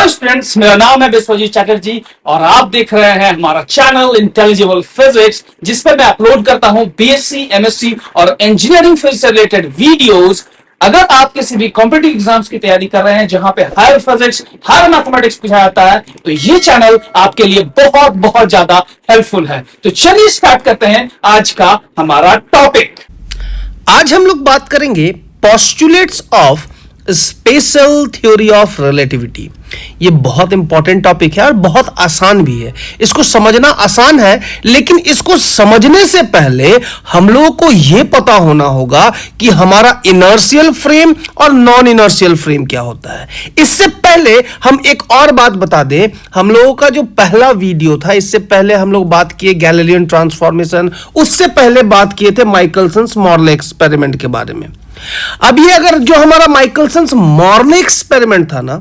Hello students, मेरा नाम है विश्वजीत चटर्जी और आप देख रहे हैं हमारा चैनल इंटेलिजिबल फिजिक्स, जिस पर मैं अपलोड करता हूं बीएससी, एमएससी और इंजीनियरिंग फील्ड से रिलेटेड वीडियोस। अगर आप किसी भी कॉम्पिटिटिव एग्जाम्स की तैयारी कर रहे हैं जहां पे हर फिजिक्स, हर मैथमेटिक्स पूछा जाता है, तो ये चैनल आपके लिए बहुत बहुत ज्यादा हेल्पफुल है। तो चलिए स्टार्ट करते हैं आज का हमारा टॉपिक। आज हम लोग बात करेंगे postulates of special theory of relativity. ये बहुत इंपॉर्टेंट टॉपिक है और बहुत आसान भी है। इसको समझना आसान है, लेकिन इसको समझने से पहले हम लोगों को यह पता होना होगा कि हमारा इनर्शियल फ्रेम और नॉन इनर्शियल फ्रेम क्या होता है। इससे पहले हम एक और बात बता दें, हम लोगों का जो पहला वीडियो था, इससे पहले हम लोग बात किए गैलीलियन ट्रांसफॉर्मेशन, उससे पहले बात किए थे माइकलसन्स मॉर्ले एक्सपेरिमेंट के बारे में। अब ये अगर जो हमारा माइकलसन्स मॉर्ले एक्सपेरिमेंट था ना,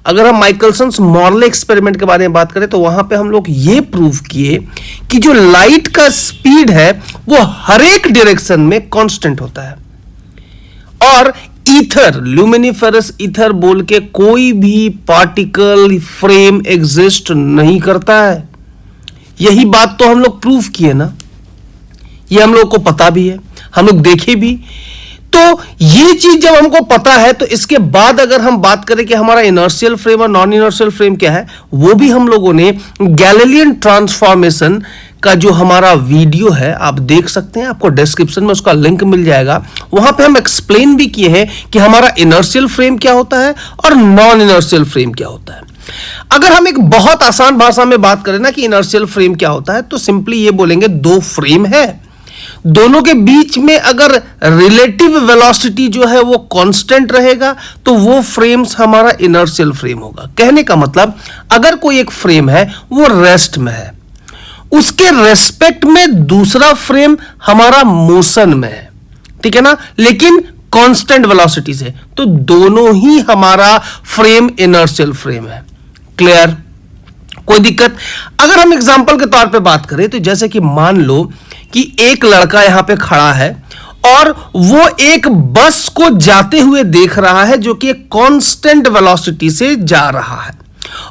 अगर हम माइकलसन्स मॉर्ले एक्सपेरिमेंट के बारे में बात करें तो वहां पे हम लोग ये प्रूव किए कि जो लाइट का स्पीड है वो हर एक डायरेक्शन में कांस्टेंट होता है और ईथर, ल्यूमिनिफेरस ईथर बोल के कोई भी पार्टिकल फ्रेम एग्जिस्ट नहीं करता है। यही बात तो हम लोग प्रूव किए ना, ये हम लोग को पता भी है, हम लोग देखे भी। तो ये चीज जब हमको पता है तो इसके बाद अगर हम बात करें कि हमारा इनर्शियल फ्रेम और नॉन इनर्शियल फ्रेम क्या है, वो भी हम लोगों ने गैलीलियन ट्रांसफॉर्मेशन का जो हमारा वीडियो है आप देख सकते हैं, आपको डिस्क्रिप्शन में उसका लिंक मिल जाएगा। वहां पे हम एक्सप्लेन भी किए हैं कि हमारा इनर्शियल फ्रेम क्या होता है और नॉन इनर्शियल फ्रेम क्या होता है। अगर हम एक बहुत आसान भाषा में बात करें ना कि इनर्शियल फ्रेम क्या होता है, तो सिंपली ये बोलेंगे दो फ्रेम है, दोनों के बीच में अगर रिलेटिव वेलोसिटी जो है वो कांस्टेंट रहेगा तो वो फ्रेम्स हमारा इनर्शियल फ्रेम होगा। कहने का मतलब अगर कोई एक फ्रेम है वो रेस्ट में है, उसके रेस्पेक्ट में दूसरा फ्रेम हमारा मोशन में है, ठीक है ना, लेकिन कांस्टेंट वेलोसिटी से, तो दोनों ही हमारा फ्रेम इनर्शियल फ्रेम है। क्लियर? कोई दिक्कत? अगर हम एग्जांपल के तौर पे बात करें तो जैसे कि मान लो कि एक लड़का यहां पे खड़ा है और वो एक बस को जाते हुए देख रहा है जो कि एक कांस्टेंट वेलोसिटी से जा रहा है,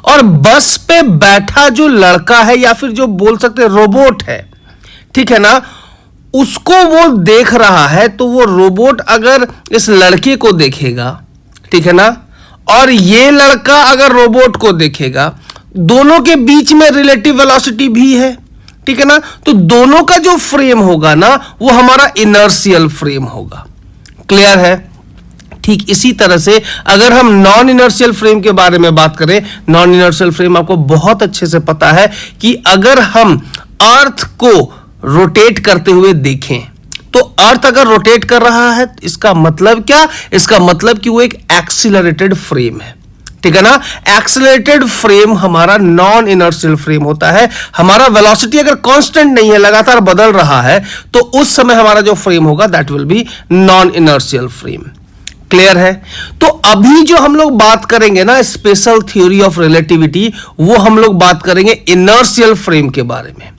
और बस पे बैठा जो लड़का है या फिर जो बोल सकते हैं रोबोट है, ठीक है ना, उसको वो देख रहा है, तो वो रोबोट अगर इस लड़के को देखेगा, ठीक है ना, और ये लड़का अगर रोबोट को देखेगा, दोनों के बीच में रिलेटिव वेलोसिटी भी है, ठीक है ना, तो दोनों का जो फ्रेम होगा ना वो हमारा इनर्शियल फ्रेम होगा। क्लियर है? ठीक इसी तरह से अगर हम नॉन इनर्शियल फ्रेम के बारे में बात करें, नॉन इनर्शियल फ्रेम आपको बहुत अच्छे से पता है कि अगर हम अर्थ को रोटेट करते हुए देखें तो अर्थ अगर रोटेट कर रहा है इसका मतलब क्या? इसका मतलब कि वो एक एक्सीलरेटेड फ्रेम है, ठीक है ना। एक्सेलरेटेड फ्रेम हमारा नॉन इनर्शियल फ्रेम होता है। हमारा वेलोसिटी अगर कांस्टेंट नहीं है, लगातार बदल रहा है, तो उस समय हमारा जो फ्रेम होगा that will be non inertial frame. Clear है? तो अभी जो हम लोग बात करेंगे ना स्पेशल थ्योरी ऑफ रिलेटिविटी, वो हम लोग बात करेंगे इनर्शियल फ्रेम के बारे में।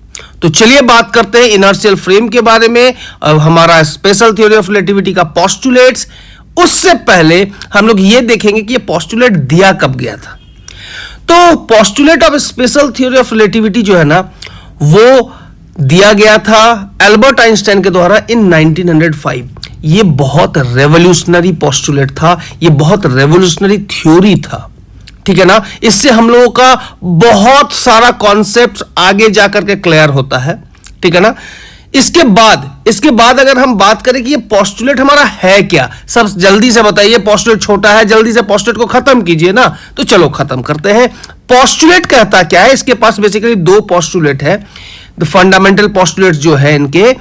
तो चलिए बात करते हैं इनर्शियल फ्रेम के बारे में, हमारा स्पेशल थ्योरी ऑफ रिलेटिविटी का पोस्टुलेट्स। उससे पहले हम लोग ये देखेंगे कि ये पोस्टुलेट दिया कब गया था। तो postulate of special theory of relativity जो है ना वो दिया गया था एल्बर्ट आइंस्टाइन के द्वारा इन 1905। ये बहुत रेवोल्यूशनरी पोस्टुलेट था, ये बहुत रेवोल्यूशनरी थ्योरी था, ठीक है ना। इससे हम लोगों का बहुत सारा कॉन्सेप्ट आगे जाकर के क्लियर होता है, ठीक है ना। इसके बाद अगर हम बात करें कि ये पोस्टुलेट हमारा है क्या, सब जल्दी से बताइए। पोस्टुलेट छोटा है, जल्दी से पोस्टुलेट को खत्म कीजिए ना। तो चलो खत्म करते हैं। पोस्टुलेट कहता क्या है? इसके पास बेसिकली दो पोस्टुलेट है, फंडामेंटल पोस्टुलेट जो है इनके,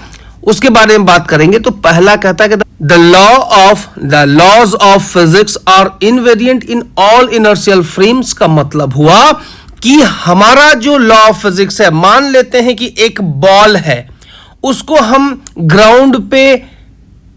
उसके बारे में बात करेंगे। तो पहला कहता है कि the laws of physics are invariant in all inertial frames. का मतलब हुआ कि हमारा जो लॉ ऑफ फिजिक्स है, मान लेते हैं कि एक बॉल है, उसको हम ग्राउंड पे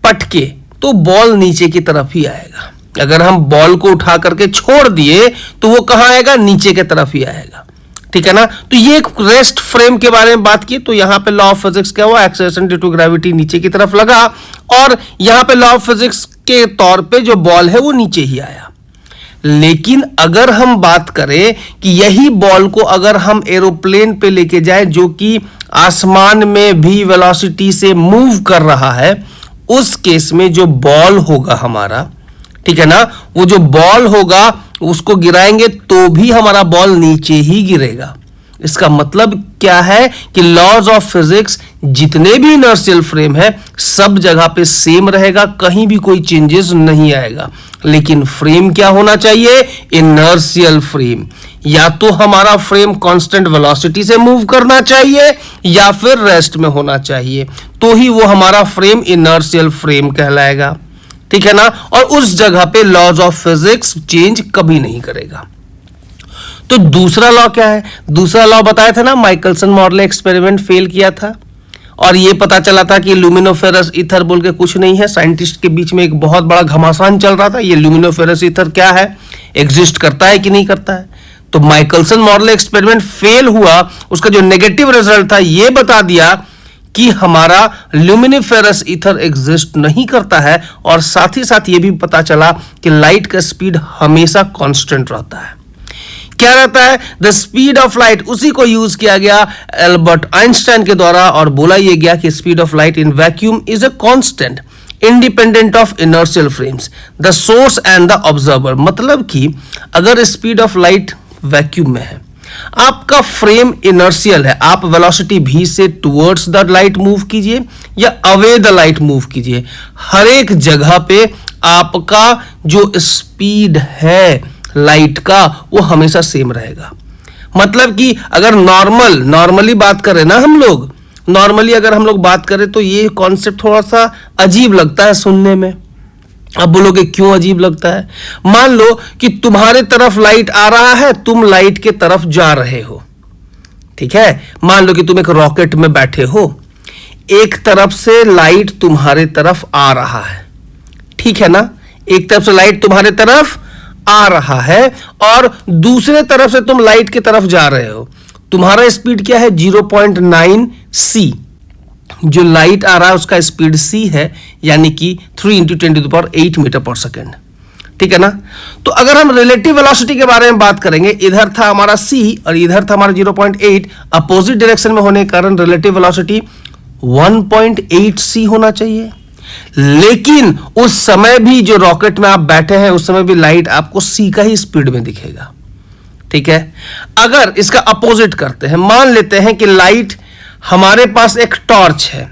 पटके तो बॉल नीचे की तरफ ही आएगा। अगर हम बॉल को उठा करके छोड़ दिए तो वो कहां आएगा? नीचे की तरफ ही आएगा, ठीक है ना। तो ये एक रेस्ट फ्रेम के बारे में बात की, तो यहां पे लॉ ऑफ फिजिक्स क्या हुआ? एक्सेलरेशन ड्यू टू ग्रेविटी नीचे की तरफ लगा, और यहां पे लॉ ऑफ फिजिक्स के तौर पे जो बॉल है वो नीचे ही आया। लेकिन अगर हम बात करें कि यही बॉल को अगर हम एरोप्लेन पे लेके जाए जो कि आसमान में भी वेलोसिटी से मूव कर रहा है, उस केस में जो बॉल होगा हमारा, ठीक है ना, वो जो बॉल होगा उसको गिराएंगे तो भी हमारा बॉल नीचे ही गिरेगा। इसका मतलब क्या है कि लॉज ऑफ फिजिक्स जितने भी इनर्शियल फ्रेम है सब जगह पे सेम रहेगा, कहीं भी कोई चेंजेस नहीं आएगा। लेकिन फ्रेम क्या होना चाहिए? Inertial frame. या तो हमारा फ्रेम कांस्टेंट वेलोसिटी से मूव करना चाहिए या फिर रेस्ट में होना चाहिए, तो ही वो हमारा फ्रेम इनर्शियल फ्रेम कहलाएगा, ठीक है ना। और उस जगह पे लॉज ऑफ फिजिक्स चेंज कभी नहीं करेगा। तो दूसरा लॉ क्या है? दूसरा लॉ बताया था ना, माइकलसन मॉर्ले एक्सपेरिमेंट फेल किया था और ये पता चला था कि ल्यूमिनोफेरस ईथर बोल के कुछ नहीं है। साइंटिस्ट के बीच में एक बहुत बड़ा घमासान चल रहा था, ये ल्यूमिनोफेरस ईथर क्या है, एग्जिस्ट करता है कि नहीं करता है। तो माइकलसन मॉर्ले एक्सपेरिमेंट फेल हुआ, उसका जो नेगेटिव रिजल्ट था ये बता दिया कि हमारा ल्यूमिनिफेरस ईथर एग्जिस्ट नहीं करता है, और साथ ही साथ ये भी पता चला कि लाइट का स्पीड हमेशा कांस्टेंट रहता है। क्या रहता है? The speed of light. उसी को यूज किया गया एल्बर्ट आइंस्टाइन के द्वारा और बोला यह गया कि speed of light in vacuum is a constant independent of inertial frames, the source and the observer. मतलब कि अगर स्पीड ऑफ लाइट वैक्यूम में है, आपका फ्रेम इनर्शियल है, आप वेलोसिटी v से टुवर्ड्स द लाइट मूव कीजिए या अवे द लाइट मूव कीजिए, हर एक जगह पे आपका जो स्पीड है लाइट का वो हमेशा सेम रहेगा। मतलब कि अगर नॉर्मली बात करें ना, हम लोग नॉर्मली अगर हम लोग बात करें तो ये कॉन्सेप्ट थोड़ा सा अजीब लगता है सुनने में। अब बोलोगे क्यों अजीब लगता है? मान लो कि तुम्हारे तरफ लाइट आ रहा है, तुम लाइट के तरफ जा रहे हो, ठीक है। मान लो कि तुम एक रॉकेट में बैठे हो, एक तरफ से लाइट तुम्हारे तरफ आ रहा है, ठीक है ना, एक तरफ से लाइट तुम्हारे तरफ आ रहा है और दूसरे तरफ से तुम लाइट की तरफ जा रहे हो। तुम्हारा स्पीड क्या है? 0.9 c। जो लाइट आ रहा है उसका स्पीड c है, यानी कि 3 × 10⁸ मीटर पर सेकेंड, ठीक है ना। तो अगर हम रिलेटिव वेलोसिटी के बारे में बात करेंगे, इधर था हमारा c और इधर था हमारा 0.8, अपोजिट डायरेक्शन में होने के कारण रिलेटिव वेलोसिटी 1.8 c होना चाहिए। लेकिन उस समय भी जो रॉकेट में आप बैठे हैं उस समय भी लाइट आपको c का ही स्पीड में दिखेगा, ठीक है। अगर इसका अपोजिट करते हैं, मान लेते हैं कि लाइट, हमारे पास एक टॉर्च है,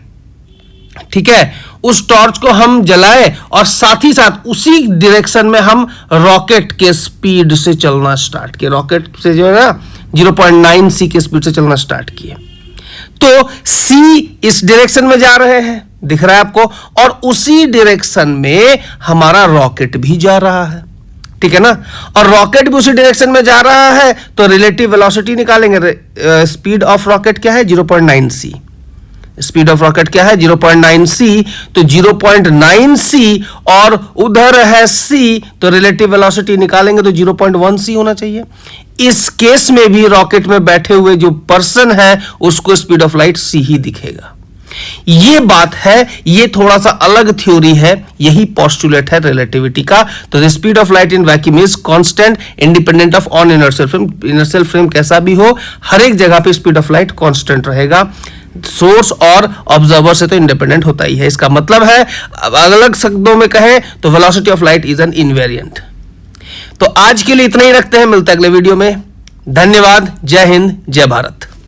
ठीक है, उस टॉर्च को हम जलाए और साथ ही साथ उसी डायरेक्शन में हम रॉकेट के स्पीड से चलना स्टार्ट किए, रॉकेट से जो है ना 0.9 c के स्पीड से चलना स्टार्ट किए, तो c इस डायरेक्शन में जा रहे हैं, दिख रहा है आपको, और उसी डायरेक्शन में हमारा रॉकेट भी जा रहा है, ठीक है ना। और रॉकेट भी उसी डायरेक्शन में जा रहा है तो रिलेटिव वेलोसिटी निकालेंगे। स्पीड ऑफ रॉकेट क्या है? 0.9 c। स्पीड ऑफ रॉकेट क्या है? 0.9 c। तो 0.9 c और उधर है c, तो रिलेटिव वेलोसिटी निकालेंगे तो 0.1 c होना चाहिए। इस केस में भी रॉकेट में बैठे हुए जो पर्सन है उसको स्पीड ऑफ लाइट c ही दिखेगा। ये बात है, ये थोड़ा सा अलग थ्योरी है, यही पोस्टुलेट है रिलेटिविटी का। तो the speed of light in vacuum is constant independent of on inertial frame. Inertial frame कैसा भी हो, हर एक जगह पे स्पीड ऑफ लाइट कांस्टेंट रहेगा। सोर्स और ऑब्जर्वर से तो इंडिपेंडेंट होता ही है। इसका मतलब है, अलग शब्दों में कहें तो velocity of light is an invariant. तो आज के लिए इतना ही रखते हैं, मिलते हैं अगले वीडियो में। धन्यवाद। जय हिंद, जय भारत।